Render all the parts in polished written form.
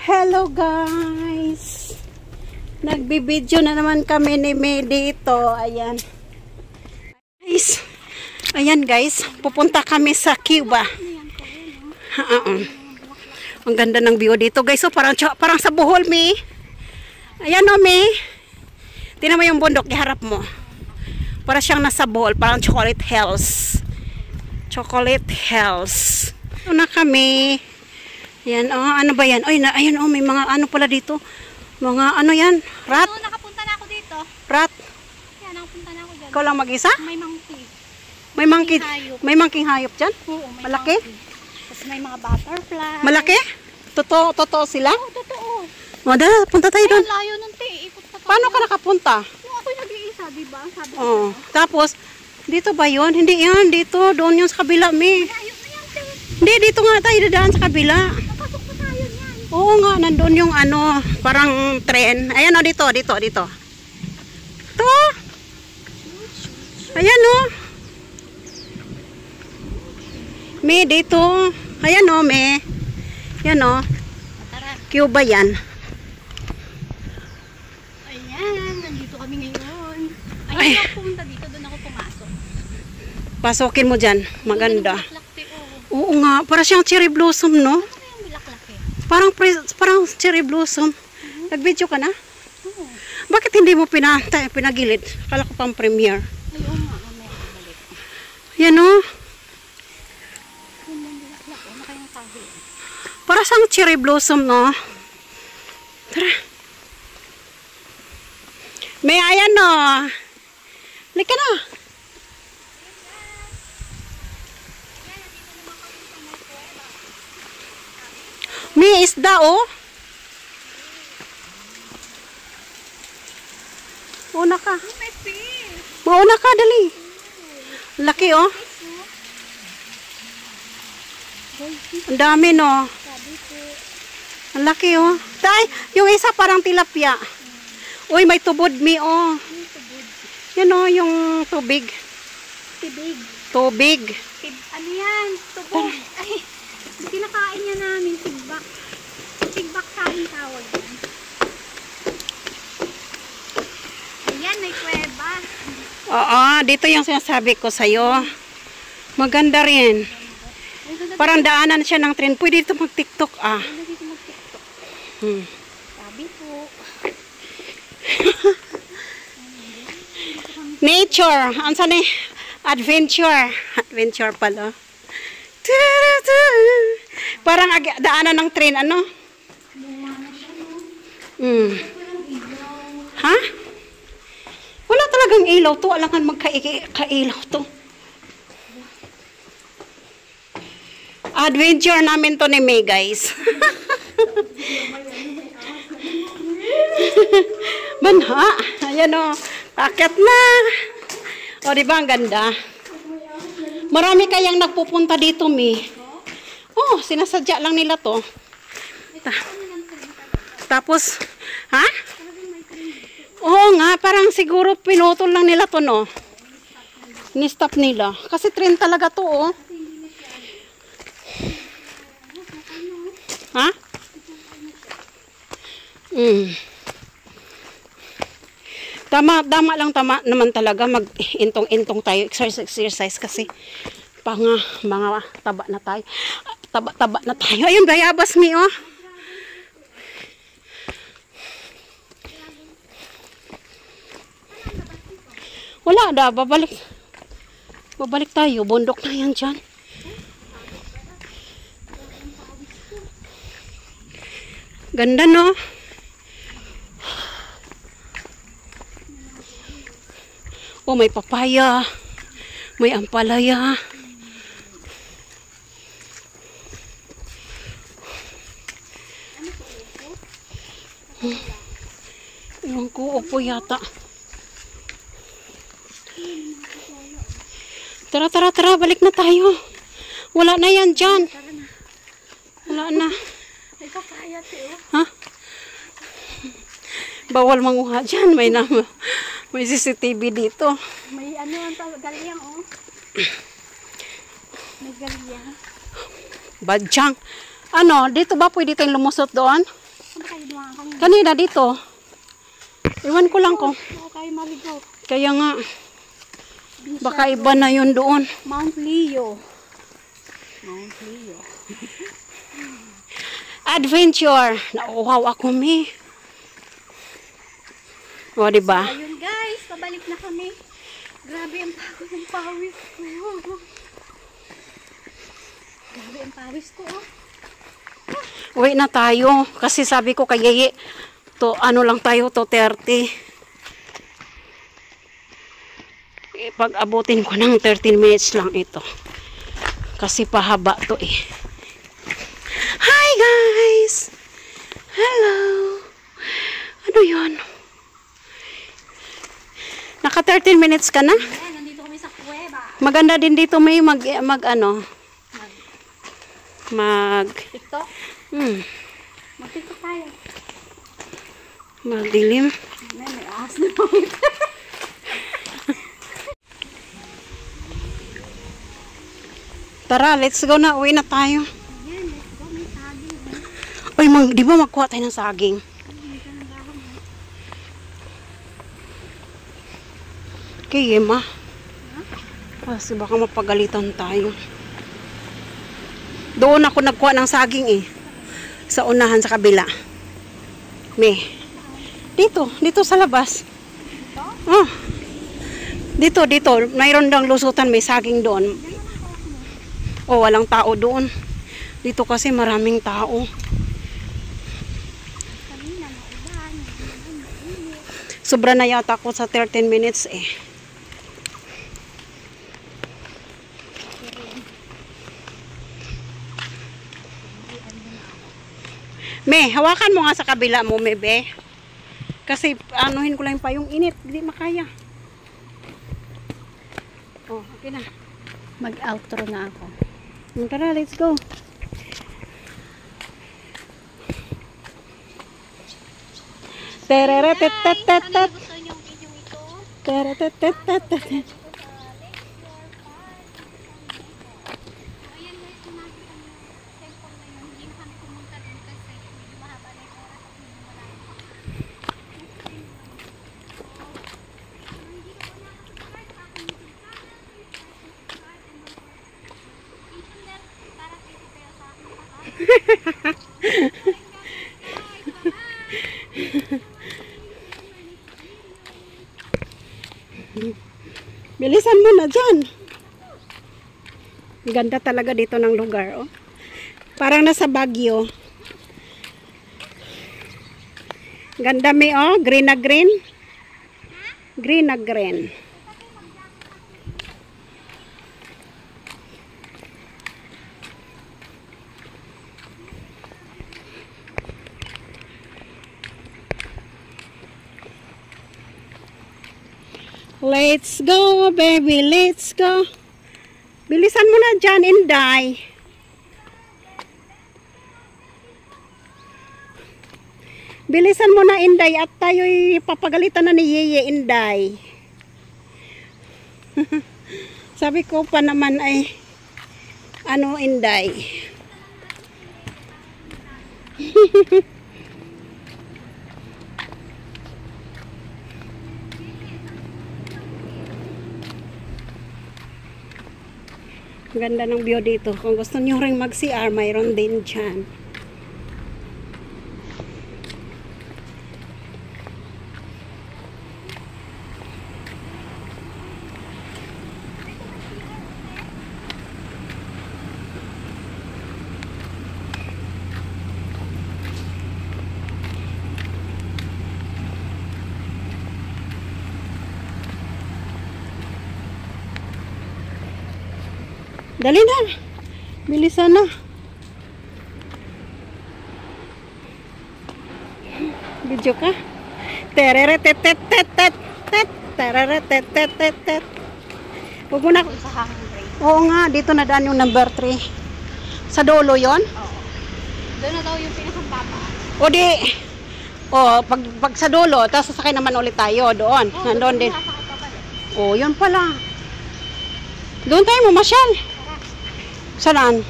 Hello guys! Nagbibideo na naman kami ni May dito. Ayan. Ayan guys, pupunta kami sa Cuba. Ang ganda ng view dito guys. So, parang sa Bohol, May. Ayan o, May. Tingnan mo yung bundok, iharap mo. Para siyang nasa Bohol, parang Chocolate Hills. Chocolate Hills. Ito na kami. Yan, oh, ano ba yan? Ay, ayan, oh, may mga ano pala dito. Mga ano yan? Rat? Oo, nakapunta na ako dito. Rat? Yan, nakapunta na ako dyan. Ikaw lang mag-isa? May monkey. May monkey. Hayop. May monkey hayop dyan? Oo, may Malaki? monkey. Tapos may mga butterfly. Malaki? Totoo sila? Oo, totoo. O, dala, punta tayo doon. Ay, layo nun, te. Ikot pa tayo. Paano ka nakapunta? Yung ako'y nag-iisa, diba? Sabi ko. Oo. Tapos, dito ba yun? Hindi yan. Dito. Doon yun sa kabila, May. Layo na yan, te. Hindi, dito nga tayo dadaan sa kabila. Napasok pa tayo yan. Oo nga, nandun yung ano, parang tren. Ayan o, dito. Ito. Ayan o. May, dito. Ayan o, May. Yan o. Tara. Cuba yan. Ayan, nandito kami ngayon. Ay. Ayun ako pumunta dito, doon ako pumasok. Pasokin mo dyan. Maganda. Yung bulaklak, te, oh. Oo nga, para siyang cherry blossom, no? Ano kaya yung bulaklak, eh? Parang cherry blossom. Nag-video ka na? Oo. Bakit hindi mo pinagilid? Kala ko pang premiere. Ay, oo nga, mamaya ako balik. Yan o. Yun yung bulaklak, oh. Ano kayang tahi? Para siyang cherry blossom, no? Tara. May ayan, no? Lika na. May isda, oh. Mauna ka. May fish. Mauna ka, dali. Laki, oh. Ang dami, no? Sabi ko. Ang laki, oh. Tay, yung isa parang tilapia. Uy, may tubod, mi, oh. Yung tubig. Yan, oh, yung tubig. Tibig. Tubig. Ano yan? Tubog. Ay, kinakain niya namin. Tigbak. Tigbak sa amin tawag yan. Ayan, may kuweba. Oo, dito yung sinasabi ko sa'yo. Maganda rin. Parang daanan siya ng tren. Pwede dito mag-tiktok, ah. Ano dito mag-tiktok? Sabi po. Nature. Ang saan eh? Adventure. Adventure pala. Parang daanan ng train, ano? Ha? Wala talagang ilaw to. Alangan magkailaw to. Adventure namin to ni May, guys. Banha. Ayan o. Akit na. O, diba ang ganda? Marami kayang nagpupunta dito, May. Oh, sinasadya lang nila to. Tapos, ha? Oo nga, parang siguro pinutol lang nila to, no? Ni-stop nila. Kasi train talaga to, oh. Ha? Tama lang naman talaga mag-intong-intong tayo, exercise kasi mga taba na tayo. Taba na tayo. Ayun, bayabas, mi, oh. Wala da, babalik tayo. Bundok na yan dyan. Ganda, no? Oh, may papaya. May ampalaya. Ewan ko, upo yata. Tara, balik na tayo. Wala na yan dyan. Wala na. May papaya, te, oh. Ha? Bawal manguha dyan. May CCTV dito. May ano ang galyang, oh. May galyang. Badyang. Ano, dito ba pwede tayong lumusot doon? Saan kayo dumaan kanina? Kanina dito. Iwan ko lang kung. Oo, kayo maligo. Kaya nga. Baka iba na yun doon. Mount Leo. Mount Leo. Adventure. Nauuhaw ako, me. O, diba? Ayun guys, pabalik na kami. Grabe ang pagod ng pawis ko. Grabe ang pawis ko, oh. Uwi na tayo. Kasi sabi ko kay Yeye, to, ano lang tayo, to 30. Pag abutin ko ng 13 minutes lang ito. Kasi pahaba to eh. Hi guys! Hello! Ano yun? Naka 13 minutes ka na? Ayan, nandito kami sa kuweba. Maganda din dito may mag TikTok? Mag-TikTok tayo. Magdilim. May ahas na po. Tara, let's go na. Uwi na tayo. Ayan, let's go. May saging. Uy, di ba magkuha tayo ng saging? Okay, Emma. Kasi baka mapagalitan tayo. Doon ako nagkuha ng saging eh. Sa unahan sa kabila. Me. Dito sa labas. Oh. Dito. Mayroon dang lusutan, may saging doon. Oh, walang tao doon. Dito kasi maraming tao. Sobra na yata ako sa 13 minutes eh. Me, hawakan mo nga sa kabila mo, Mebe. Kasi anuhin ko lang pa yung init. Hindi makaya. Oh, okay na. Mag-outro na ako. Tara, let's go. Tereretetetetet. Gusto niyo yung video ito? Tereretetetetet. Ayan guys, kung nakita niyo yung cellphone na yun, hindi na kami pumunta doon kasi medyo mahaba na yung oras at medyo malayo. Bilisan mo na dyan. Ganda talaga dito ng lugar, oh. Parang nasa Baguio. Ganda mi, oh. Green na green. Green na green. Let's go, baby. Let's go. Bilisan mo na dyan, Inday. Bilisan mo na, Inday. At tayo'y papagalitan na ni Yeye, Inday. Sabi ko pa naman ay, ano, Inday. Ganda ng view dito. Kung gusto nyo rin mag-CR, mayroon din dyan. Dali na. Bilisan na. Video ka. Tereretetetetet. Tereretetetetet. Huwag mo na. Sa hangin break. Oo nga, dito na daan yung number 3. Sa dulo yon. Oo. Doon na daw yung pinakababa. O di. O, pag sa dulo, tapos sasakay naman ulit tayo doon. Nandoon din. O, yun pala. Doon tayo mamasyal. Saan?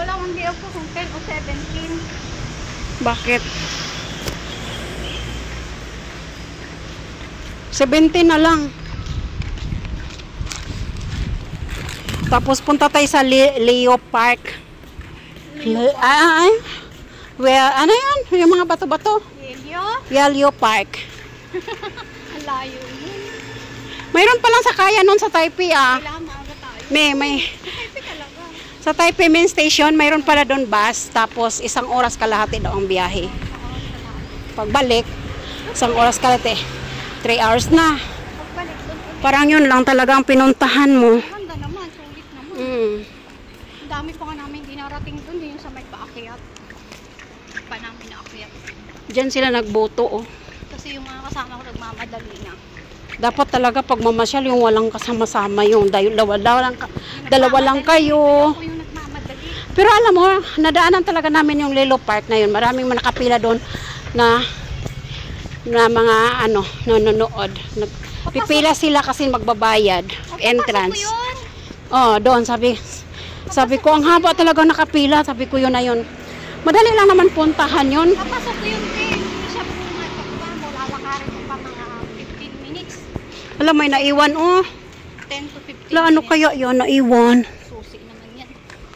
lang hindi ako kung 10 o 17. Bakit? 17 na lang. Tapos punta tayo sa Leo Park. Well, ano yan? Yung mga bato-bato. Leo Park. Ang layo yun. Mayroon pa lang sa kaya nun sa Taipei Kailangan maaga tayo. May. Kasi talaga. Sa Taipei main station, mayroon pala doon bus. Tapos 1 oras kalahati daw ang biyahe. Pagbalik, 1 oras kalahati. 3 hours na. Pagbalik doon. Parang yun lang talaga ang pinuntahan mo. Ganda naman. Sulit naman. Ang dami pa nga namin dinarating doon. Yung sa may paakyat. Pa namin naakyat. Diyan sila nagboto, oh. Kasi yung mga kasama ko nagmamadali na. Dapat talaga pag mamasyal yung walang kasama-sama yung dalawa lang kayo. Ako yung nagmamadali. Pero alam mo, nadaanan talaga namin yung Lilo Park na yun. Maraming nakapila doon na mga nanonood. Pipila sila kasi magbabayad. Entrance. Papasok ko yun. Oh, doon sabi ko ang haba talaga nakapila. Sabi ko yun na yun. Madali lang naman puntahan yun. Papasok ko yun din. Hindi siya pumatok pa mo. Lalakarin ko pa mga 15 minutes. Alam, may naiwan, oh. 10 to 15 Ano minutes. kaya yun, naiwan? Susi naman yan.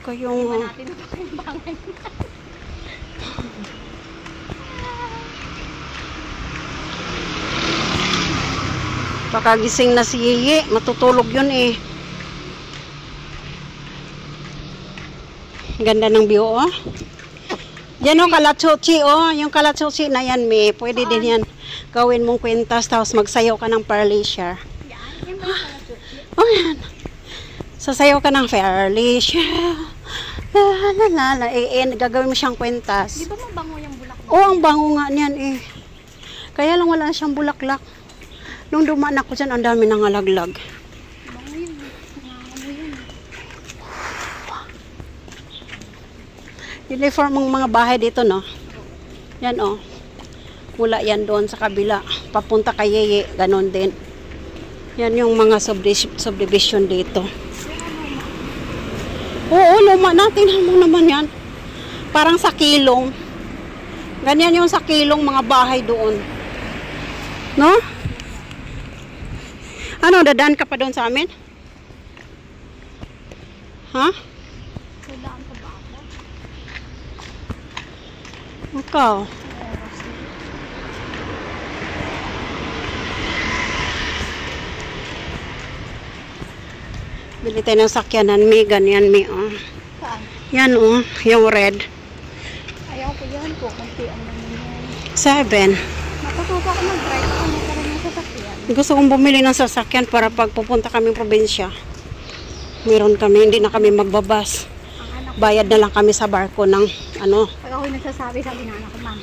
Kayong, Iba natin na pakimbangan. pakagising na si Yiyi. Matutulog yun eh. Ganda ng view, oh. Yan oh, Kalachuchi, oh. Yung Kalachuchi na yan, may. Pwede din yan. Gawin mong kwentas, tapos magsayaw ka ng Parlesia. Yan. Yan ba yung Kalachuchi? Oh, yan. Sasayaw ka ng Parlesia. La la la la. Gagawin mo siyang kwentas. Di ba mabango yung bulak mo? Oh, ang bango nga niyan eh. Kaya lang wala siyang bulaklak. Nung dumaan ako dyan, ang dami nang alaglag. Bango yun. Nangangamoy yun. Uniform ng mga bahay dito, no? Yan, oh. Mula yan doon sa kabila. Papunta kay Yeye, ganon din. Yan yung mga subdivision dito. Oo, luma natin. Tingnan mo naman yan. Parang sa kilong. Ganyan yung sa kilong mga bahay doon. No? Ano, dadaan ka pa doon sa amin? Ha? Kailangan pa ba ako? Ikaw. Bili tayo ng sakyanan, may ganyan, may, oh. Saan? Yan, oh, yung red. Ayaw ko yan po. Kunti ang namin yan. 7. Matututo ako mag-drive. Ano pa rin yung sasakyan? Gusto kong bumili ng sasakyan para pag pupunta kaming probinsya. Meron kami, hindi na kami magbabas. Ang anak ko. Bayad na lang kami sa barko ng, ano. Pag ako'y nagsasabi, sabi na anak ko, ma'am.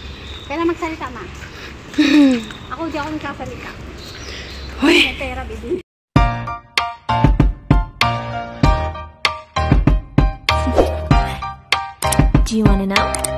Kailan magsalita, ma'am? Ako di ako nagsasalita. Hoy. May pera, baby. Do you want to know?